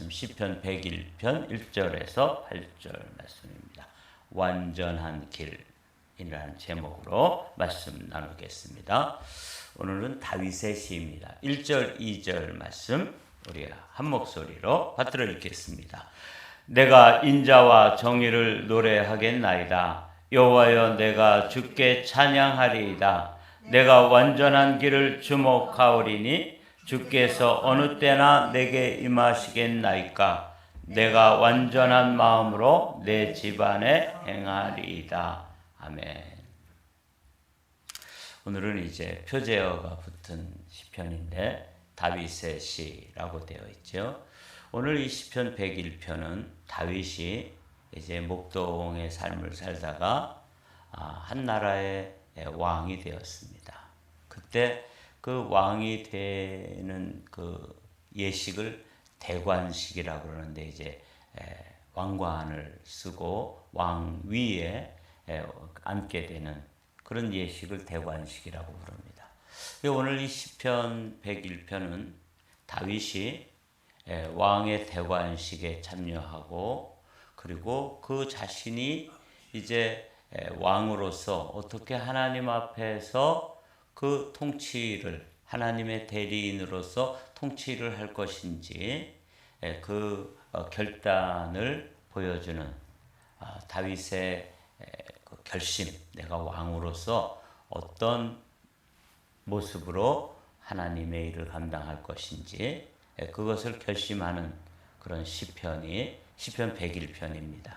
말씀 시편 101편 1절에서 8절 말씀입니다. 완전한 길이라는 제목으로 말씀 나누겠습니다. 오늘은 다윗의 시입니다. 1절 2절 말씀 우리 한 목소리로 받들어 읽겠습니다. 내가 인자와 정의를 노래하겠나이다. 여호와여, 내가 주께 찬양하리이다. 내가 완전한 길을 주목하오리니 주께서 어느 때나 내게 임하시겠나이까. 내가 완전한 마음으로 내 집안에 행하리이다. 아멘. 오늘은 이제 표제어가 붙은 시편인데 다윗의 시라고 되어 있죠. 오늘 이 시편 101편은 다윗이 이제 목동의 삶을 살다가 한 나라의 왕이 되었습니다. 그때 그 왕이 되는 그 예식을 대관식이라고 그러는데 이제 왕관을 쓰고 왕 위에 앉게 되는 그런 예식을 대관식이라고 부릅니다. 오늘 이 시편 101편은 다윗이 왕의 대관식에 참여하고 그리고 그 자신이 이제 왕으로서 어떻게 하나님 앞에서 그 통치를 하나님의 대리인으로서 통치를 할 것인지 그 결단을 보여주는 다윗의 그 결심, 내가 왕으로서 어떤 모습으로 하나님의 일을 감당할 것인지 그것을 결심하는 그런 시편이 시편 101편입니다.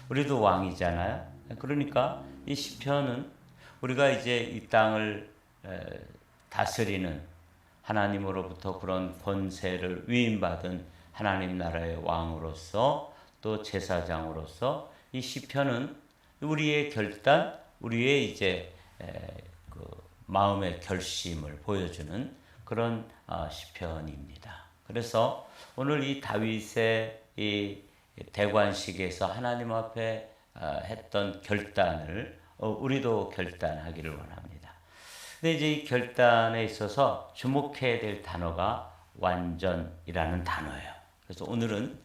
우리도 왕이잖아요. 그러니까 이 시편은 우리가 이제 이 땅을 다스리는 하나님으로부터 그런 권세를 위임받은 하나님 나라의 왕으로서 또 제사장으로서 이 시편은 우리의 결단, 우리의 이제 그 마음의 결심을 보여주는 그런 시편입니다. 그래서 오늘 이 다윗의 이 대관식에서 하나님 앞에 했던 결단을 우리도 결단하기를 원합니다. 근데 이제 이 결단에 있어서 주목해야 될 단어가 완전이라는 단어예요. 그래서 오늘은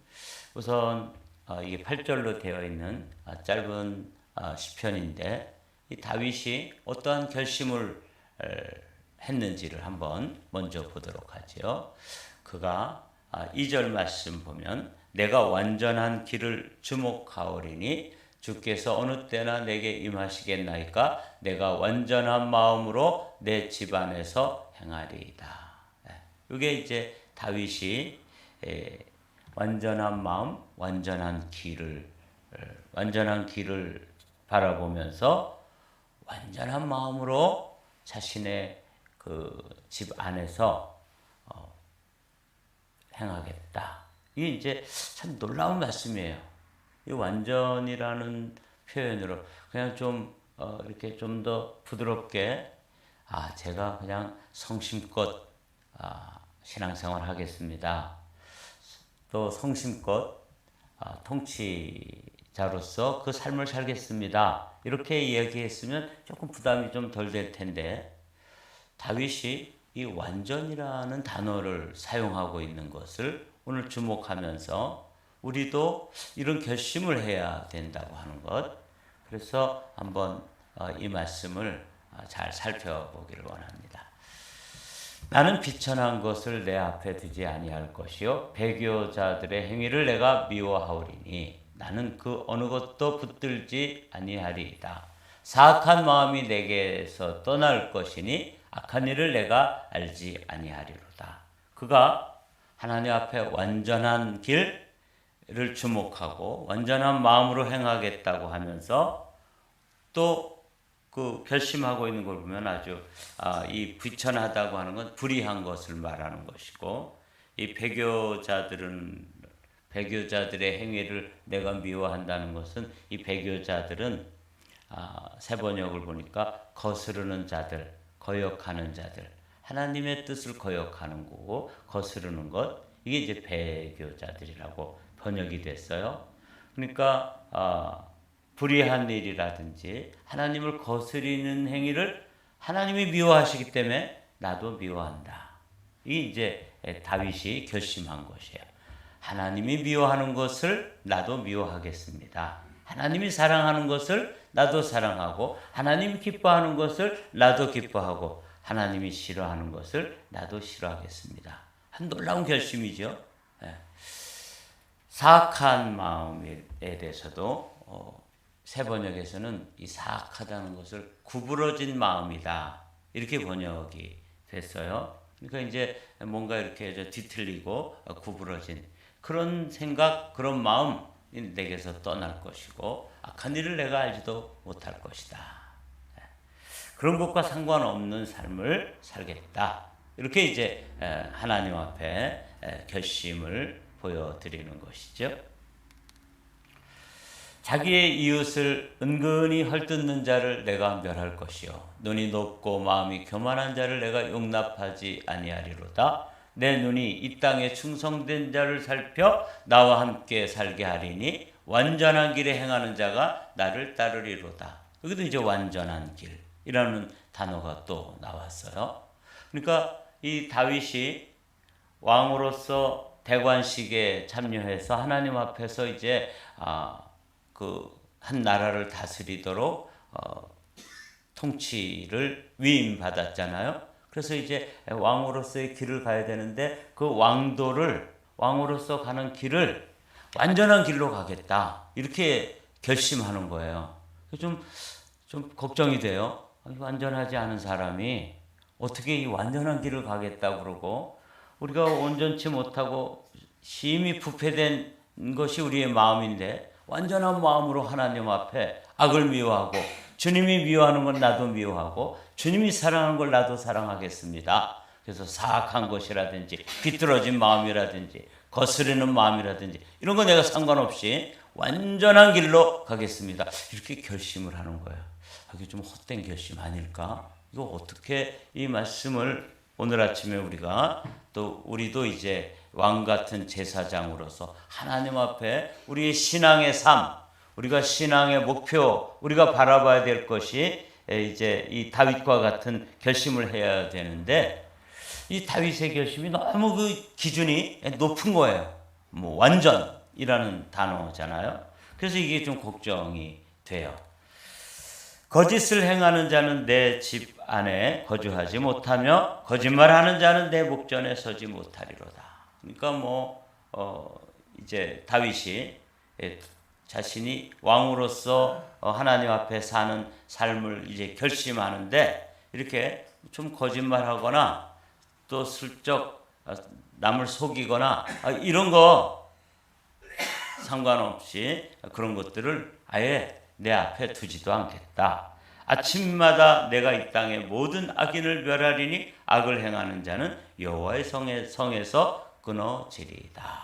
우선 이게 8절로 되어 있는 짧은 시편인데 이 다윗이 어떠한 결심을 했는지를 한번 먼저 보도록 하죠. 그가 2절 말씀 보면 내가 완전한 길을 주목하오리니 주께서 어느 때나 내게 임하시겠나이까. 내가 완전한 마음으로 내 집안에서 행하리이다. 이게 이제 다윗이 완전한 마음, 완전한 길을 바라보면서 완전한 마음으로 자신의 그 집 안에서 행하겠다. 이게 이제 참 놀라운 말씀이에요. 이 완전이라는 표현으로 그냥 좀 이렇게 좀 더 부드럽게 제가 그냥 성심껏 신앙생활 하겠습니다. 또 성심껏 통치자로서 그 삶을 살겠습니다. 이렇게 이야기했으면 조금 부담이 좀 덜 될 텐데 다윗이 이 완전이라는 단어를 사용하고 있는 것을 오늘 주목하면서 우리도 이런 결심을 해야 된다고 하는 것. 그래서 한번 이 말씀을 잘 살펴보기를 원합니다. 나는 비천한 것을 내 앞에 두지 아니할 것이요 배교자들의 행위를 내가 미워하오리니 나는 그 어느 것도 붙들지 아니하리이다. 사악한 마음이 내게서 떠날 것이니 악한 일을 내가 알지 아니하리로다. 그가 하나님 앞에 완전한 길을 주목하고 완전한 마음으로 행하겠다고 하면서 또 그 결심하고 있는 걸 보면 아주 이 비천하다고 하는 건 불의한 것을 말하는 것이고 이 배교자들의 행위를 내가 미워한다는 것은 이 배교자들은 새 번역을 보니까 거스르는 자들, 거역하는 자들, 하나님의 뜻을 거역하는 거고 거스르는 것, 이게 이제 배교자들이라고 번역이 됐어요. 그러니까 불의한 일이라든지 하나님을 거스리는 행위를 하나님이 미워하시기 때문에 나도 미워한다. 이게 이제 다윗이 결심한 것이에요. 하나님이 미워하는 것을 나도 미워하겠습니다. 하나님이 사랑하는 것을 나도 사랑하고, 하나님이 기뻐하는 것을 나도 기뻐하고, 하나님이 싫어하는 것을 나도 싫어하겠습니다. 한 놀라운 결심이죠. 사악한 마음에 대해서도 새 번역에서는 이 사악하다는 것을 구부러진 마음이다, 이렇게 번역이 됐어요. 그러니까 이제 뭔가 이렇게 뒤틀리고 구부러진 그런 생각, 그런 마음 내게서 떠날 것이고, 악한 일을 내가 알지도 못할 것이다. 그런 것과 상관없는 삶을 살겠다. 이렇게 이제 하나님 앞에 결심을 보여드리는 것이죠. 자기의 이웃을 은근히 헐뜯는 자를 내가 멸할 것이요, 눈이 높고 마음이 교만한 자를 내가 용납하지 아니하리로다. 내 눈이 이 땅에 충성된 자를 살펴 나와 함께 살게 하리니 완전한 길에 행하는 자가 나를 따르리로다. 여기도 이제 완전한 길이라는 단어가 또 나왔어요. 그러니까 이 다윗이 왕으로서 대관식에 참여해서 하나님 앞에서 이제 그 한 나라를 다스리도록 통치를 위임받았잖아요. 그래서 이제 왕으로서의 길을 가야 되는데, 그 왕도를, 왕으로서 가는 길을 완전한 길로 가겠다, 이렇게 결심하는 거예요. 좀 걱정이 돼요. 완전하지 않은 사람이 어떻게 이 완전한 길을 가겠다고 그러고, 우리가 온전치 못하고 심히 부패된 것이 우리의 마음인데, 완전한 마음으로 하나님 앞에 악을 미워하고, 주님이 미워하는 건 나도 미워하고, 주님이 사랑하는 걸 나도 사랑하겠습니다. 그래서 사악한 것이라든지 비뚤어진 마음이라든지 거스르는 마음이라든지 이런 거 내가 상관없이 완전한 길로 가겠습니다, 이렇게 결심을 하는 거예요. 이게 좀 헛된 결심 아닐까? 이거 어떻게 이 말씀을 오늘 아침에 우리도 이제 왕 같은 제사장으로서 하나님 앞에 우리의 신앙의 삶, 우리가 신앙의 목표, 우리가 바라봐야 될 것이 이제 이 다윗과 같은 결심을 해야 되는데, 이 다윗의 결심이 너무 그 기준이 높은 거예요. 뭐 완전이라는 단어잖아요. 그래서 이게 좀 걱정이 돼요. 거짓을 행하는 자는 내 집 안에 거주하지 못하며 거짓말하는 자는 내 목전에 서지 못하리로다. 그러니까 이제 다윗이 자신이 왕으로서 하나님 앞에 사는 삶을 이제 결심하는데, 이렇게 좀 거짓말하거나 또 슬쩍 남을 속이거나 이런 거 상관없이 그런 것들을 아예 내 앞에 두지도 않겠다. 아침마다 내가 이 땅의 모든 악인을 멸하리니 악을 행하는 자는 여호와의 성에서 끊어지리이다.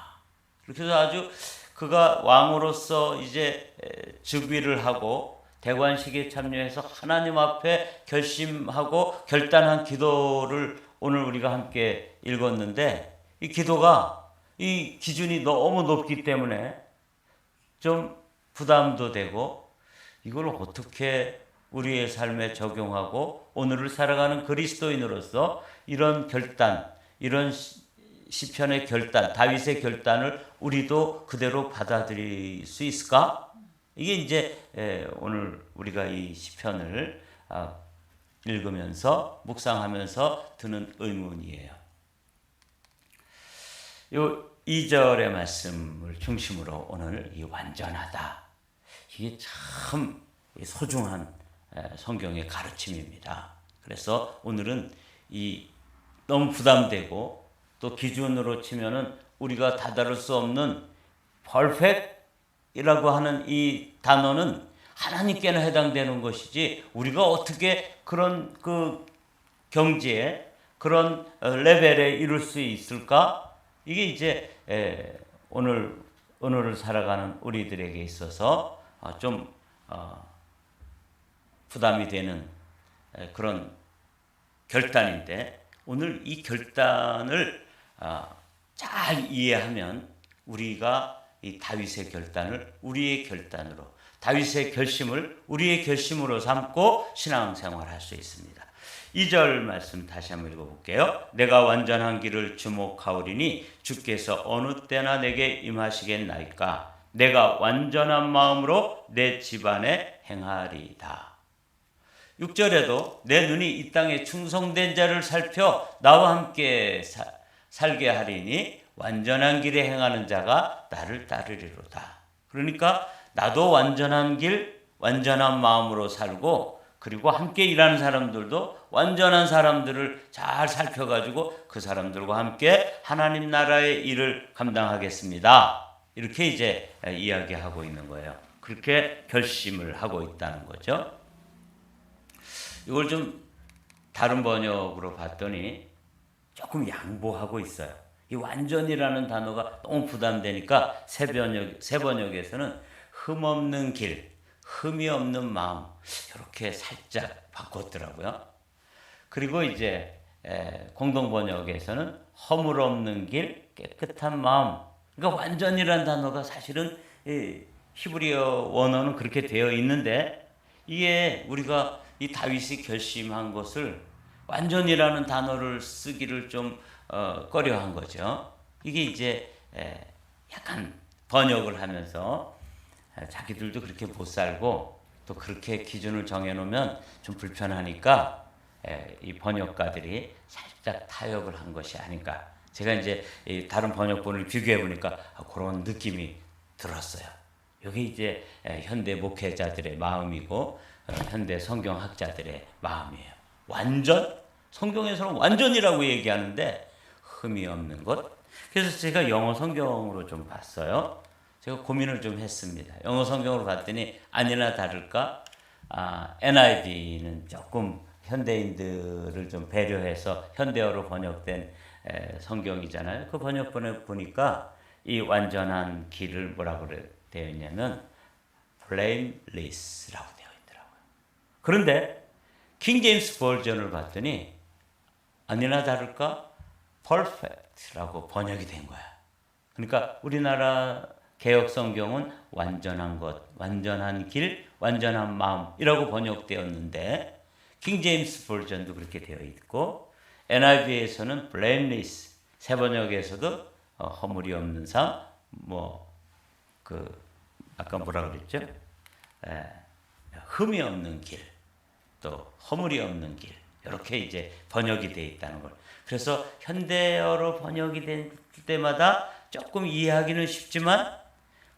그렇게 해서 아주 그가 왕으로서 이제 즉위를 하고 대관식에 참여해서 하나님 앞에 결심하고 결단한 기도를 오늘 우리가 함께 읽었는데, 이 기도가 이 기준이 너무 높기 때문에 좀 부담도 되고, 이걸 어떻게 우리의 삶에 적용하고 오늘을 살아가는 그리스도인으로서 이런 결단, 이런 시편의 결단, 다윗의 결단을 우리도 그대로 받아들일 수 있을까? 이게 이제 오늘 우리가 이 시편을 읽으면서 묵상하면서 드는 의문이에요. 요 2절의 말씀을 중심으로 오늘 이 완전하다, 이게 참 소중한 성경의 가르침입니다. 그래서 오늘은 이 너무 부담되고 또 기준으로 치면은 우리가 다다를 수 없는 perfect이라고 하는 이 단어는 하나님께는 해당되는 것이지, 우리가 어떻게 그런 그 경지에, 그런 레벨에 이룰 수 있을까? 이게 이제 오늘을 살아가는 우리들에게 있어서 좀 부담이 되는 그런 결단인데, 오늘 이 결단을 잘 이해하면 우리가 이 다윗의 결단을 우리의 결단으로, 다윗의 결심을 우리의 결심으로 삼고 신앙생활할 수 있습니다. 2절 말씀 다시 한번 읽어볼게요. 내가 완전한 길을 주목하오리니 주께서 어느 때나 내게 임하시겠나이까. 내가 완전한 마음으로 내 집안에 행하리이다. 6절에도 내 눈이 이 땅에 충성된 자를 살펴 나와 함께 살게 하리니 완전한 길에 행하는 자가 나를 따르리로다. 그러니까 나도 완전한 길, 완전한 마음으로 살고, 그리고 함께 일하는 사람들도 완전한 사람들을 잘 살펴가지고 그 사람들과 함께 하나님 나라의 일을 감당하겠습니다. 이렇게 이제 이야기하고 있는 거예요. 그렇게 결심을 하고 있다는 거죠. 이걸 좀 다른 번역으로 봤더니 조금 양보하고 있어요. 이 완전이라는 단어가 너무 부담되니까 새 번역에서는 흠없는 길, 흠이 없는 마음, 이렇게 살짝 바꿨더라고요. 그리고 이제 공동 번역에서는 허물 없는 길, 깨끗한 마음. 그러니까 완전이라는 단어가 사실은 히브리어 원어는 그렇게 되어 있는데, 이게 우리가 이 다윗이 결심한 것을 완전이라는 단어를 쓰기를 좀 꺼려한 거죠. 이게 이제 약간 번역을 하면서 자기들도 그렇게 못 살고 또 그렇게 기준을 정해놓으면 좀 불편하니까 이 번역가들이 살짝 타협을 한 것이 아닌가. 제가 이제 다른 번역본을 비교해 보니까 그런 느낌이 들었어요. 이게 이제 현대 목회자들의 마음이고 현대 성경학자들의 마음이에요. 완전? 성경에서는 완전이라고 얘기하는데 흠이 없는 것. 그래서 제가 영어 성경으로 좀 봤어요. 제가 고민을 좀 했습니다. 영어 성경으로 봤더니 아니나 다를까 NIV는 조금 현대인들을 좀 배려해서 현대어로 번역된 성경이잖아요. 그 번역본에 보니까 이 완전한 길을 뭐라고 되어 있냐면 blameless라고 되어 있더라고요. 그런데 킹 제임스 버전을 봤더니 아니나 다를까 perfect라고 번역이 된 거야. 그러니까 우리나라 개역 성경은 완전한 것, 완전한 길, 완전한 마음이라고 번역되었는데 킹 제임스 버전도 그렇게 되어 있고 NIV에서는 blameless, 새 번역에서도 허물이 없는 삶, 아까 뭐라 그랬죠? 흠이 없는 길, 또 허물이 없는 길, 이렇게 이제 번역이 되어 있다는 걸. 그래서 현대어로 번역이 될 때마다 조금 이해하기는 쉽지만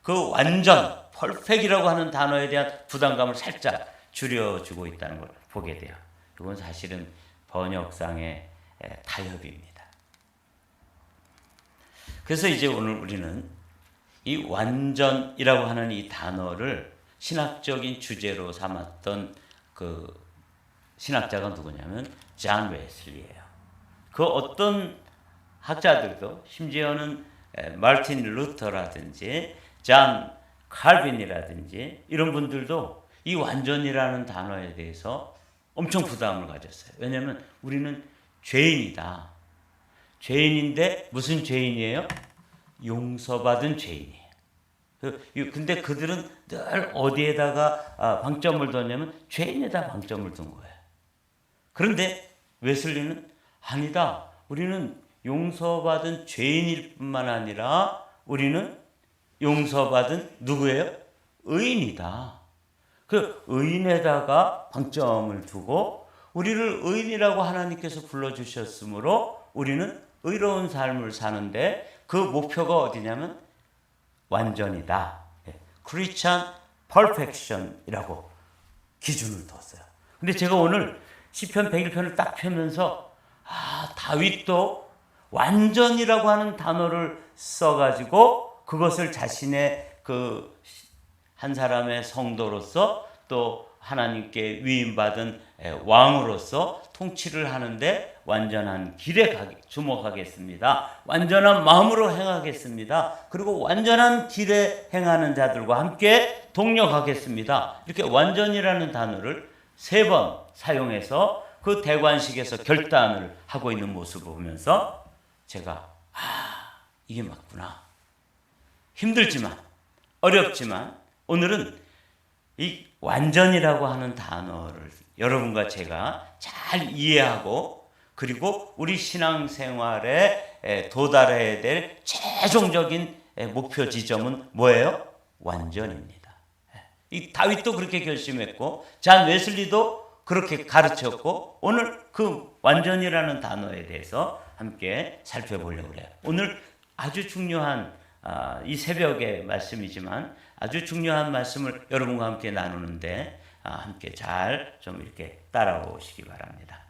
그 완전, 퍼펙트라고 하는 단어에 대한 부담감을 살짝 줄여주고 있다는 걸 보게 돼요. 이건 사실은 번역상의 타협입니다. 그래서 이제 오늘 우리는 이 완전이라고 하는 이 단어를 신학적인 주제로 삼았던 그 신학자가 누구냐면 존 웨슬리예요. 그 어떤 학자들도 심지어는 마틴 루터라든지 존 칼빈이라든지 이런 분들도 이 완전이라는 단어에 대해서 엄청 부담을 가졌어요. 왜냐하면 우리는 죄인이다. 죄인인데 무슨 죄인이에요? 용서받은 죄인이에요. 근데 그들은 늘 어디에다가 방점을 뒀냐면 죄인에다 방점을 둔 거예요. 그런데 웨슬리는 아니다. 우리는 용서받은 죄인일 뿐만 아니라 우리는 용서받은 누구예요? 의인이다. 그 의인에다가 방점을 두고 우리를 의인이라고 하나님께서 불러주셨으므로 우리는 의로운 삶을 사는데 그 목표가 어디냐면 완전이다. 크리스찬 퍼펙션이라고 기준을 뒀어요. 근데 제가 오늘 시편 101편을 딱 펴면서 다윗도 완전이라고 하는 단어를 써가지고 그것을 자신의 그 한 사람의 성도로서 또 하나님께 위임받은 왕으로서 통치를 하는데 완전한 길에 주목하겠습니다. 완전한 마음으로 행하겠습니다. 그리고 완전한 길에 행하는 자들과 함께 동력하겠습니다. 이렇게 완전이라는 단어를 3번 사용해서 그 대관식에서 결단을 하고 있는 모습을 보면서 제가 이게 맞구나. 힘들지만 어렵지만 오늘은 이 완전이라고 하는 단어를 여러분과 제가 잘 이해하고 그리고 우리 신앙생활에 도달해야 될 최종적인 목표 지점은 뭐예요? 완전입니다. 이 다윗도 그렇게 결심했고 잔 웨슬리도 그렇게 가르쳤고 오늘 그 완전이라는 단어에 대해서 함께 살펴보려고 그래요. 오늘 아주 중요한 이 새벽의 말씀이지만 아주 중요한 말씀을 여러분과 함께 나누는데 함께 잘 좀 이렇게 따라오시기 바랍니다.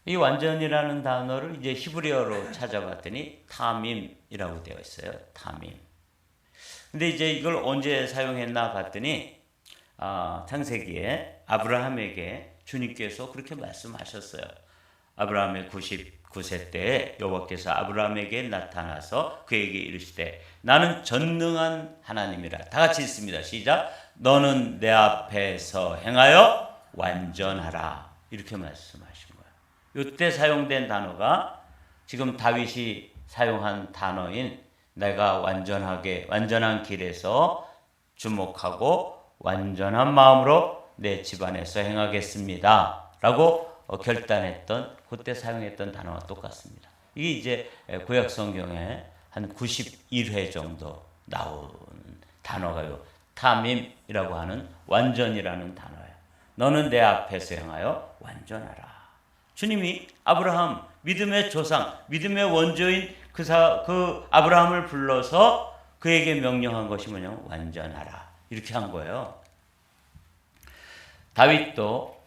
이 완전이라는 단어를 이제 히브리어로 찾아봤더니 타밈이라고 되어 있어요. 타밈. 근데 이제 이걸 언제 사용했나 봤더니 창세기에 아브라함에게 주님께서 그렇게 말씀하셨어요. 아브라함의 99세 때에 여호와께서 아브라함에게 나타나서 그에게 이르시되 나는 전능한 하나님이라. 다 같이 읽습니다. 시작. 너는 내 앞에서 행하여 완전하라. 이렇게 말씀하신 거예요. 이때 사용된 단어가 지금 다윗이 사용한 단어인 내가 완전한 길에서 주목하고 완전한 마음으로 내 집안에서 행하겠습니다. 라고 결단했던 그때 사용했던 단어와 똑같습니다. 이게 이제 구약 성경에 한 91회 정도 나온 단어가요. 타밈이라고 하는 완전이라는 단어예요. 너는 내 앞에서 행하여 완전하라. 주님이 아브라함 믿음의 조상, 믿음의 원조인 그 아브라함을 불러서 그에게 명령한 것이 뭐냐면 완전하라. 이렇게 한 거예요. 다윗도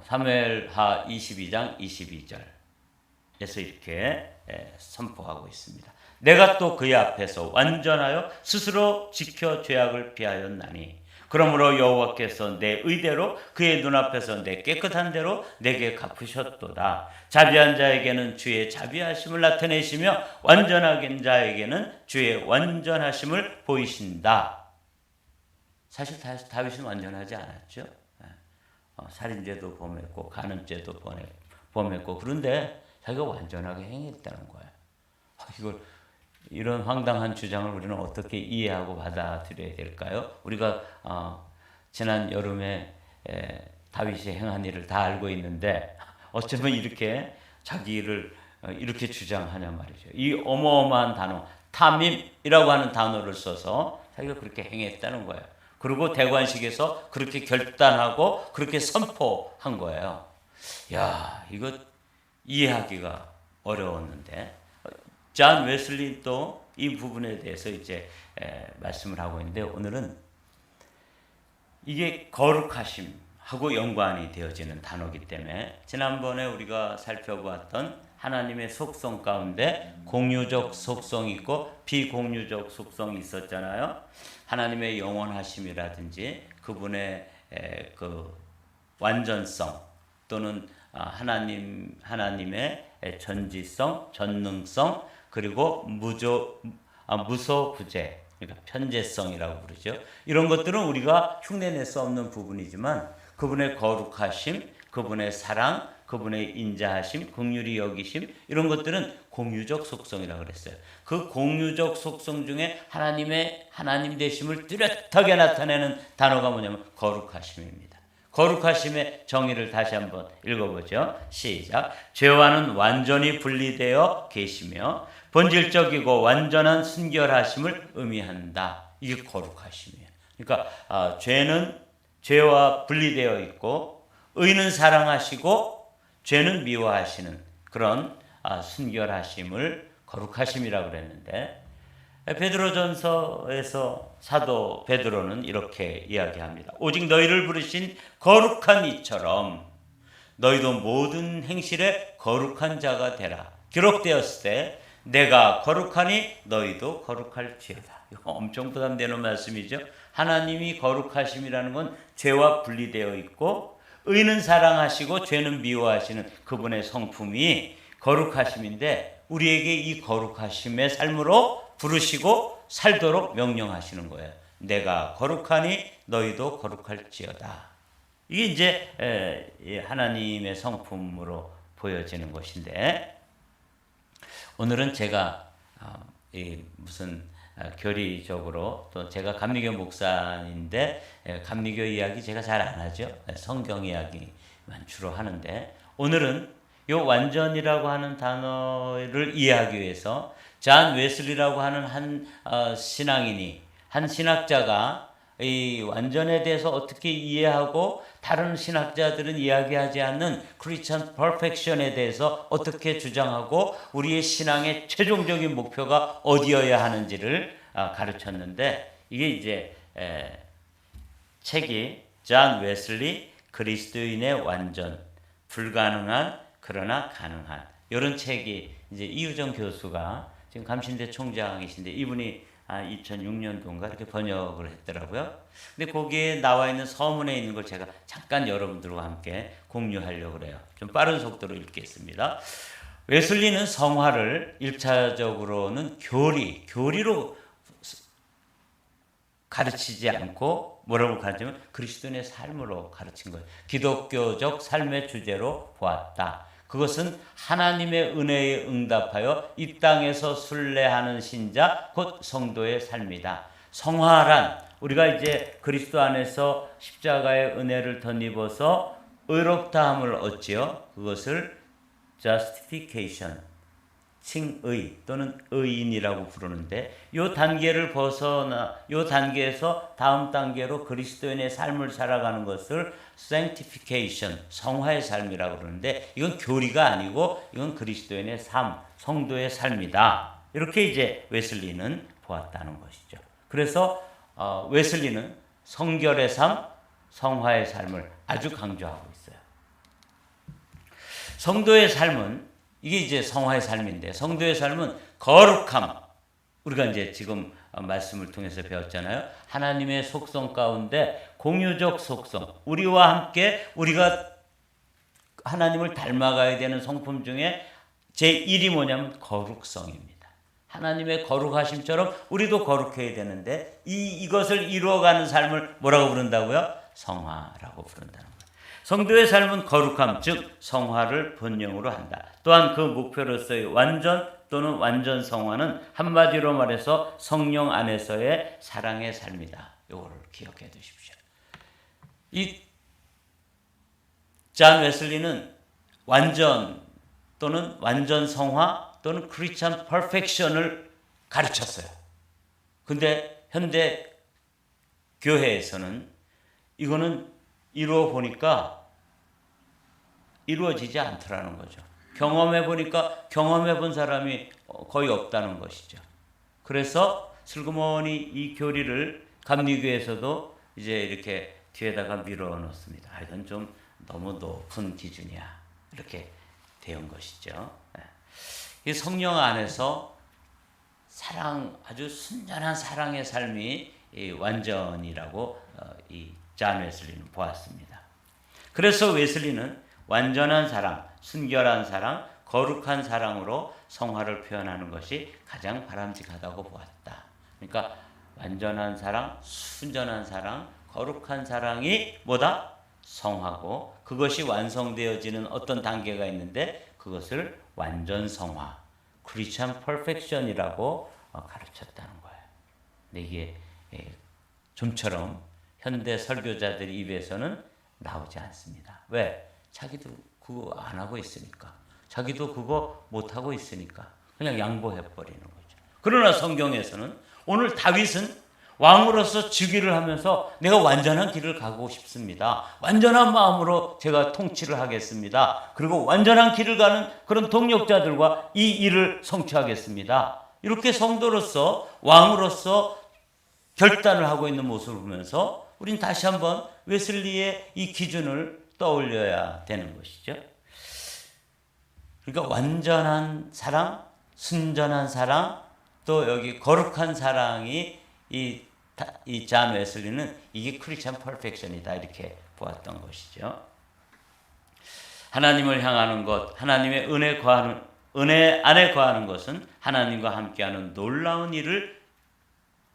사무엘하 22장 22절에서 이렇게 선포하고 있습니다. 내가 또 그의 앞에서 완전하여 스스로 지켜 죄악을 피하였나니 그러므로 여호와께서 내 의대로 그의 눈앞에서 내 깨끗한 대로 내게 갚으셨도다. 자비한 자에게는 주의 자비하심을 나타내시며 완전한 자에게는 주의 완전하심을 보이신다. 사실 다윗은 완전하지 않았죠. 살인죄도 범했고 간음죄도 범했고 그런데 자기가 완전하게 행했다는 거예요. 이런 황당한 주장을 우리는 어떻게 이해하고 받아들여야 될까요? 우리가 지난 여름에 다윗이 행한 일을 다 알고 있는데 어쩌면 이렇게 자기를 이렇게 주장하냐 말이죠. 이 어마어마한 단어 타밈이라고 하는 단어를 써서 자기가 그렇게 행했다는 거예요. 그리고 대관식에서 그렇게 결단하고 그렇게 선포한 거예요. 야, 이거 이해하기가 어려웠는데 잔 웨슬리 또 이 부분에 대해서 이제 말씀을 하고 있는데 오늘은 이게 거룩하심하고 연관이 되어지는 단어이기 때문에 지난번에 우리가 살펴보았던 하나님의 속성 가운데 공유적 속성이 있고 비공유적 속성이 있었잖아요. 하나님의 영원하심이라든지 그분의 그 완전성 또는 하나님의 전지성, 전능성 그리고 무소부재 그러니까 편재성이라고 그러죠. 이런 것들은 우리가 흉내낼 수 없는 부분이지만 그분의 거룩하심, 그분의 사랑, 그분의 인자하심, 긍휼히 여기심 이런 것들은 공유적 속성이라고 그랬어요. 그 공유적 속성 중에 하나님 되심을 뚜렷하게 나타내는 단어가 뭐냐면 거룩하심입니다. 거룩하심의 정의를 다시 한번 읽어보죠. 시작. 죄와는 완전히 분리되어 계시며 본질적이고 완전한 순결하심을 의미한다. 이게 거룩하심이에요. 그러니까 죄는 죄와 분리되어 있고 의는 사랑하시고 죄는 미워하시는 그런 순결하심을 거룩하심이라고 그랬는데 베드로전서에서 사도 베드로는 이렇게 이야기합니다. 오직 너희를 부르신 거룩한 이처럼 너희도 모든 행실에 거룩한 자가 되라. 기록되었을 때 내가 거룩하니 너희도 거룩할지어다. 이거 엄청 부담되는 말씀이죠. 하나님이 거룩하심이라는 건 죄와 분리되어 있고 의는 사랑하시고 죄는 미워하시는 그분의 성품이 거룩하심인데 우리에게 이 거룩하심의 삶으로 부르시고 살도록 명령하시는 거예요. 내가 거룩하니 너희도 거룩할지어다. 이게 이제 하나님의 성품으로 보여지는 것인데 오늘은 제가 무슨 교리적으로 또 제가 감리교 목사인데 감리교 이야기 제가 잘 안 하죠. 성경 이야기만 주로 하는데 오늘은 이 완전이라고 하는 단어를 이해하기 위해서 잔 웨슬리라고 하는 한 신앙인이 한 신학자가 이 완전에 대해서 어떻게 이해하고 다른 신학자들은 이야기하지 않는 크리스천 퍼펙션에 대해서 어떻게 주장하고 우리의 신앙의 최종적인 목표가 어디여야 하는지를 가르쳤는데 이게 이제 책이 잔 웨슬리 그리스도인의 완전 불가능한 그러나 가능한 이런 책이 이제 이유정 교수가 지금 감신대 총장이신데 이분이 2006년도인가 이렇게 번역을 했더라고요. 근데 거기에 나와 있는 서문에 있는 걸 제가 잠깐 여러분들과 함께 공유하려고 그래요. 좀 빠른 속도로 읽겠습니다. 웨슬리는 성화를 1차적으로는 교리로 가르치지 않고 뭐라고 가르치면 그리스도인의 삶으로 가르친 거예요. 기독교적 삶의 주제로 보았다. 그것은 하나님의 은혜에 응답하여 이 땅에서 순례하는 신자 곧 성도의 삶이다. 성화란 우리가 이제 그리스도 안에서 십자가의 은혜를 덧입어서 의롭다함을 얻지요. 그것을 justification, 칭의 또는 의인이라고 부르는데 이 단계를 벗어나 이 단계에서 다음 단계로 그리스도인의 삶을 살아가는 것을 sanctification, 성화의 삶이라고 그러는데 이건 교리가 아니고 이건 그리스도인의 삶, 성도의 삶이다. 이렇게 이제 웨슬리는 보았다는 것이죠. 그래서 웨슬리는 성결의 삶, 성화의 삶을 아주 강조하고 있어요. 성도의 삶은 이게 이제 성화의 삶인데 성도의 삶은 거룩함. 우리가 이제 지금 말씀을 통해서 배웠잖아요. 하나님의 속성 가운데 공유적 속성. 우리와 함께 우리가 하나님을 닮아가야 되는 성품 중에 제1이 뭐냐면 거룩성입니다. 하나님의 거룩하심처럼 우리도 거룩해야 되는데 이것을 이루어가는 삶을 뭐라고 부른다고요? 성화라고 부른다는 거예요. 성도의 삶은 거룩함, 즉 성화를 본령으로 한다. 또한 그 목표로서의 완전 또는 완전 성화는 한마디로 말해서 성령 안에서의 사랑의 삶이다. 이거를 기억해 두십시오. 이 잔 웨슬리는 완전 또는 완전 성화 또는 크리스천 퍼펙션을 가르쳤어요. 근데 현대 교회에서는 이거는 이루어 보니까 이루어지지 않더라는 거죠. 경험해 보니까 경험해 본 사람이 거의 없다는 것이죠. 그래서 슬그머니 이 교리를 감리교에서도 이제 이렇게 뒤에다가 밀어 넣습니다. 이건 좀 너무 높은 기준이야. 이렇게 되는 것이죠. 이 성령 안에서 사랑, 아주 순전한 사랑의 삶이 이 완전이라고 이 잔 웨슬리는 보았습니다. 그래서 웨슬리는 완전한 사랑, 순결한 사랑, 거룩한 사랑으로 성화를 표현하는 것이 가장 바람직하다고 보았다. 그러니까 완전한 사랑, 순전한 사랑, 거룩한 사랑이 뭐다? 성화고 그것이 완성되어지는 어떤 단계가 있는데 그것을 완전 성화, 크리스천 퍼펙션이라고 가르쳤다는 거예요. 근데 이게 좀처럼 현대 설교자들 입에서는 나오지 않습니다. 왜? 자기도 그거 안 하고 있으니까. 자기도 그거 못 하고 있으니까. 그냥 양보해 버리는 거죠. 그러나 성경에서는 오늘 다윗은 왕으로서 즉위를 하면서 내가 완전한 길을 가고 싶습니다. 완전한 마음으로 제가 통치를 하겠습니다. 그리고 완전한 길을 가는 그런 동력자들과 이 일을 성취하겠습니다. 이렇게 성도로서 왕으로서 결단을 하고 있는 모습을 보면서 우린 다시 한번 웨슬리의 이 기준을 떠올려야 되는 것이죠. 그러니까 완전한 사랑, 순전한 사랑, 또 여기 거룩한 사랑이 이 잔 웨슬리는 이게 크리스천 퍼펙션이다 이렇게 보았던 것이죠. 하나님을 향하는 것, 하나님의 은혜 안에 거하는 것은 하나님과 함께하는 놀라운 일을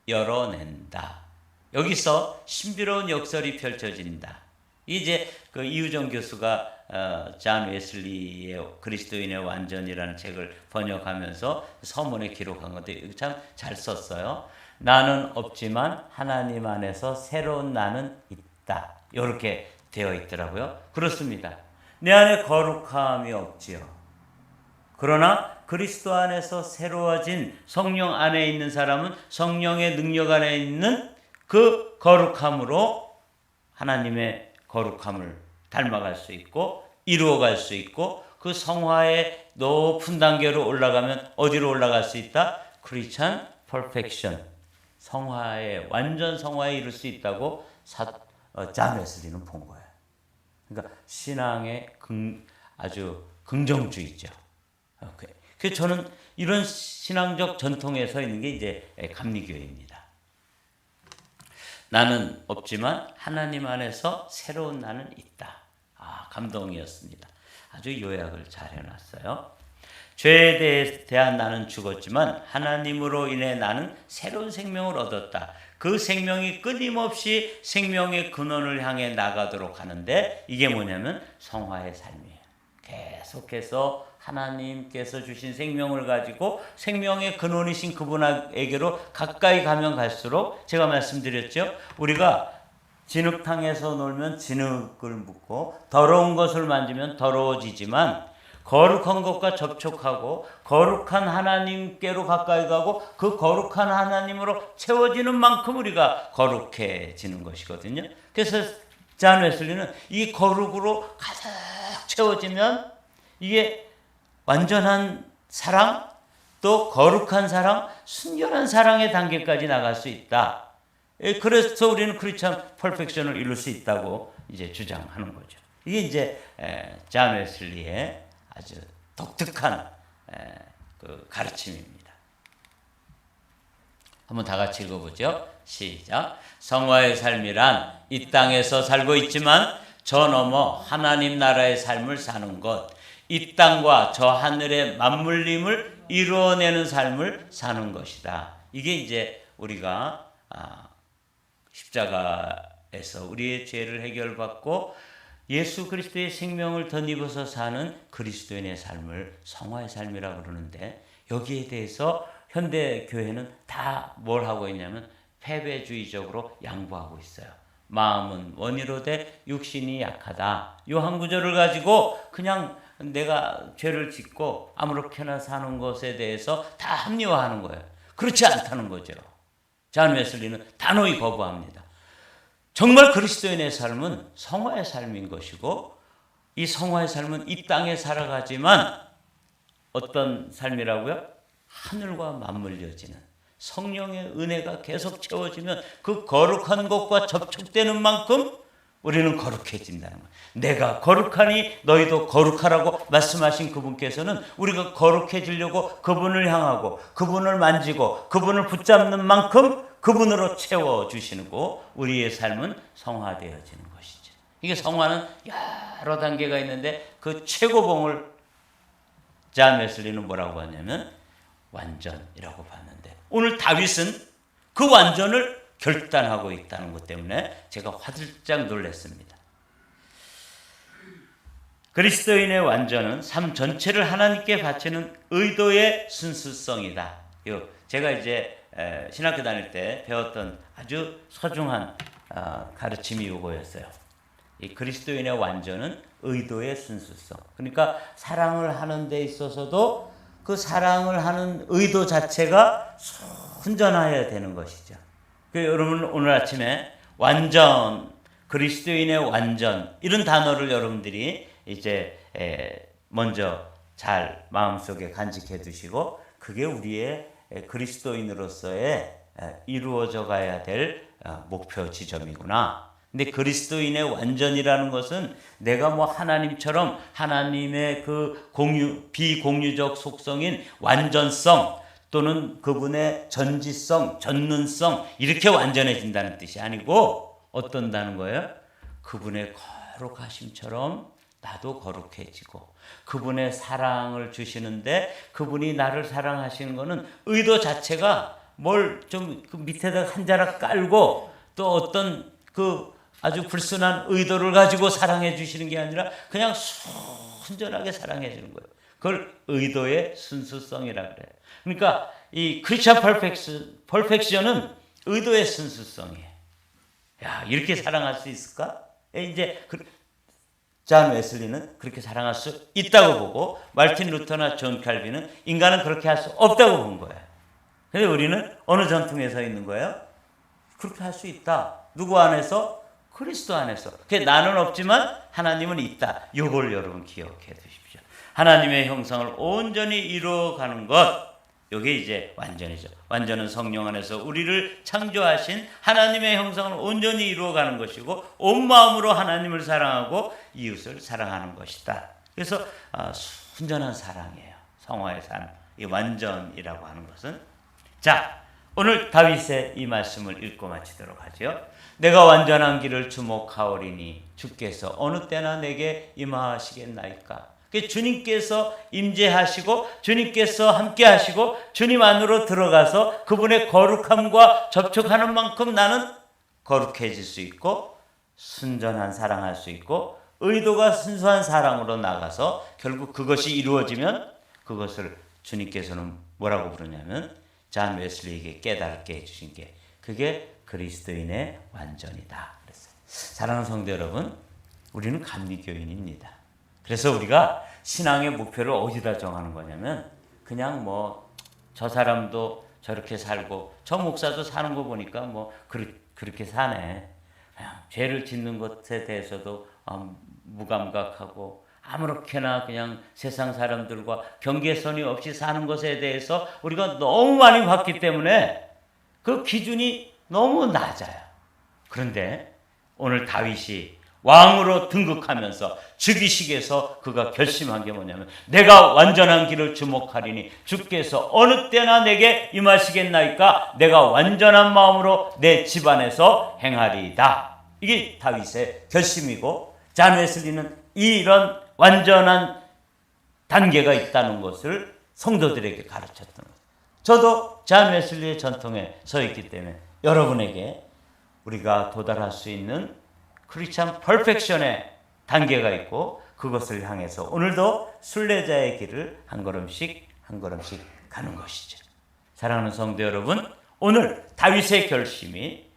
열어낸다. 여기서 신비로운 역설이 펼쳐진다. 이제 그 이유정 교수가 존 웨슬리의 그리스도인의 완전이라는 책을 번역하면서 서문에 기록한 건데 참 잘 썼어요. 나는 없지만 하나님 안에서 새로운 나는 있다. 이렇게 되어 있더라고요. 그렇습니다. 내 안에 거룩함이 없지요. 그러나 그리스도 안에서 새로워진 성령 안에 있는 사람은 성령의 능력 안에 있는 그 거룩함으로 하나님의 거룩함을 닮아갈 수 있고 이루어갈 수 있고 그 성화의 높은 단계로 올라가면 어디로 올라갈 수 있다? 크리스천 퍼펙션, 성화의 완전 성화에 이룰 수 있다고 존 웨슬리는 본 거예요. 그러니까 신앙의 아주 긍정주의죠. 그래서 저는 이런 신앙적 전통에 서 있는 게 이제 감리교회입니다. 나는 없지만 하나님 안에서 새로운 나는 있다. 감동이었습니다. 아주 요약을 잘 해놨어요. 죄에 대한 나는 죽었지만 하나님으로 인해 나는 새로운 생명을 얻었다. 그 생명이 끊임없이 생명의 근원을 향해 나가도록 하는데 이게 뭐냐면 성화의 삶이에요. 계속해서 하나님께서 주신 생명을 가지고 생명의 근원이신 그분에게로 가까이 가면 갈수록 제가 말씀드렸죠. 우리가 진흙탕에서 놀면 진흙을 묻고 더러운 것을 만지면 더러워지지만 거룩한 것과 접촉하고 거룩한 하나님께로 가까이 가고 그 거룩한 하나님으로 채워지는 만큼 우리가 거룩해지는 것이거든요. 그래서 존 웨슬리는 이 거룩으로 가득 채워지면 이게 완전한 사랑, 또 거룩한 사랑, 순결한 사랑의 단계까지 나갈 수 있다. 그래서 우리는 크리스천 퍼펙션을 이룰 수 있다고 이제 주장하는 거죠. 이게 이제 존 웨슬리의 아주 독특한 그 가르침입니다. 한번 다 같이 읽어보죠. 시작. 성화의 삶이란 이 땅에서 살고 있지만 저 너머 하나님 나라의 삶을 사는 것, 이 땅과 저 하늘의 맞물림을 이루어내는 삶을 사는 것이다. 이게 이제 우리가 십자가에서 우리의 죄를 해결받고 예수 그리스도의 생명을 덧입어서 사는 그리스도인의 삶을 성화의 삶이라고 그러는데 여기에 대해서 현대 교회는 다 뭘 하고 있냐면 패배주의적으로 양보하고 있어요. 마음은 원이로되 육신이 약하다. 이 한 구절을 가지고 그냥 내가 죄를 짓고 아무렇게나 사는 것에 대해서 다 합리화하는 거예요. 그렇지 않다는 거죠. 존 웨슬리는 단호히 거부합니다. 정말 그리스도인의 삶은 성화의 삶인 것이고 이 성화의 삶은 이 땅에 살아가지만 어떤 삶이라고요? 하늘과 맞물려지는 성령의 은혜가 계속 채워지면 그 거룩한 것과 접촉되는 만큼 우리는 거룩해진다는 거예요. 내가 거룩하니 너희도 거룩하라고 말씀하신 그분께서는 우리가 거룩해지려고 그분을 향하고 그분을 만지고 그분을 붙잡는 만큼 그분으로 채워주시고 우리의 삶은 성화되어지는 것이죠. 이게 성화는 여러 단계가 있는데 그 최고봉을 존 웨슬리는 뭐라고 하냐면 완전이라고 봤는데 오늘 다윗은 그 완전을 결단하고 있다는 것 때문에 제가 화들짝 놀랐습니다. 그리스도인의 완전은 삶 전체를 하나님께 바치는 의도의 순수성이다. 제가 이제 신학교 다닐 때 배웠던 아주 소중한 가르침이 이거였어요. 이 그리스도인의 완전은 의도의 순수성. 그러니까 사랑을 하는 데 있어서도 그 사랑을 하는 의도 자체가 순전해야 되는 것이죠. 여러분 오늘 아침에 완전, 그리스도인의 완전 이런 단어를 여러분들이 이제 먼저 잘 마음속에 간직해 두시고 그게 우리의 그리스도인으로서의 이루어져 가야 될 목표 지점이구나. 근데 그리스도인의 완전이라는 것은 내가 뭐 하나님처럼 하나님의 그 비공유적 속성인 완전성 또는 그분의 전지성, 전능성 이렇게 완전해진다는 뜻이 아니고 어떤다는 거예요? 그분의 거룩하심처럼 나도 거룩해지고 그분의 사랑을 주시는데 그분이 나를 사랑하시는 것은 의도 자체가 뭘 좀 그 밑에다 한 자락 깔고 또 어떤 그 아주 불순한 의도를 가지고 사랑해 주시는 게 아니라 그냥 순전하게 사랑해 주는 거예요. 그걸 의도의 순수성이라 그래요. 그러니까 이 크리스천 퍼펙션은 의도의 순수성이에요. 야, 이렇게 사랑할 수 있을까? 이제 잔 웨슬리는 그렇게 사랑할 수 있다고 보고, 마르틴 루터나 존 칼빈은 인간은 그렇게 할 수 없다고 본 거예요. 근데 우리는 어느 전통에 서 있는 거예요? 그렇게 할 수 있다. 누구 안에서? 그리스도 안에서. 나는 없지만 하나님은 있다. 이걸 여러분 기억해 두십시오. 하나님의 형상을 온전히 이루어가는 것, 이게 이제 완전이죠. 완전은 성령 안에서 우리를 창조하신 하나님의 형상을 온전히 이루어가는 것이고, 온 마음으로 하나님을 사랑하고 이웃을 사랑하는 것이다. 그래서 순전한 사랑이에요. 성화의 사랑. 이 완전이라고 하는 것은. 자, 오늘 다윗의 이 말씀을 읽고 마치도록 하죠. 내가 완전한 길을 주목하오리니 주께서 어느 때나 내게 임하시겠나이까. 주님께서 임재하시고 주님께서 함께 하시고 주님 안으로 들어가서 그분의 거룩함과 접촉하는 만큼 나는 거룩해질 수 있고 순전한 사랑할 수 있고 의도가 순수한 사랑으로 나가서 결국 그것이 이루어지면 그것을 주님께서는 뭐라고 부르냐면 잔 웨슬리에게 깨닫게 해주신 게 그게 그리스도인의 완전이다 그랬어요. 사랑하는 성도 여러분, 우리는 감리교인입니다. 그래서 우리가 신앙의 목표를 어디다 정하는 거냐면 그냥 뭐 저 사람도 저렇게 살고 저 목사도 사는 거 보니까 뭐 그렇게 사네. 그냥 죄를 짓는 것에 대해서도 무감각하고 아무렇게나 그냥 세상 사람들과 경계선이 없이 사는 것에 대해서 우리가 너무 많이 봤기 때문에 그 기준이 너무 낮아요. 그런데 오늘 다윗이 왕으로 등극하면서 즉위식에서 그가 결심한 게 뭐냐면 내가 완전한 길을 주목하리니 주께서 어느 때나 내게 임하시겠나이까. 내가 완전한 마음으로 내 집안에서 행하리이다. 이게 다윗의 결심이고, 잔 웨슬리는 이런 완전한 단계가 있다는 것을 성도들에게 가르쳤던 거예요. 저도 잔 웨슬리의 전통에 서 있기 때문에 여러분에게 우리가 도달할 수 있는 크리스천 퍼펙션의 단계가 있고 그것을 향해서 오늘도 순례자의 길을 한 걸음씩 한 걸음씩 가는 것이죠. 사랑하는 성도 여러분, 오늘 다윗의 결심이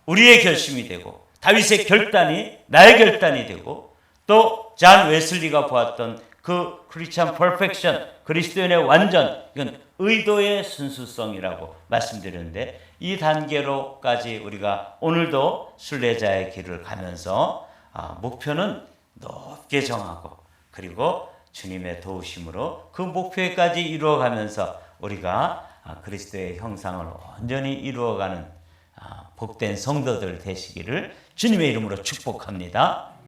우리의 결심이 되고 다윗의 결단이 나의 결단이 되고 또 잔 웨슬리가 보았던 그 크리스천 퍼펙션, 그리스도인의 완전, 이건 의도의 순수성이라고 말씀드렸는데 이 단계로까지 우리가 오늘도 순례자의 길을 가면서 목표는 높게 정하고 그리고 주님의 도우심으로 그 목표에까지 이루어가면서 우리가 그리스도의 형상을 온전히 이루어가는 복된 성도들 되시기를 주님의 이름으로 축복합니다.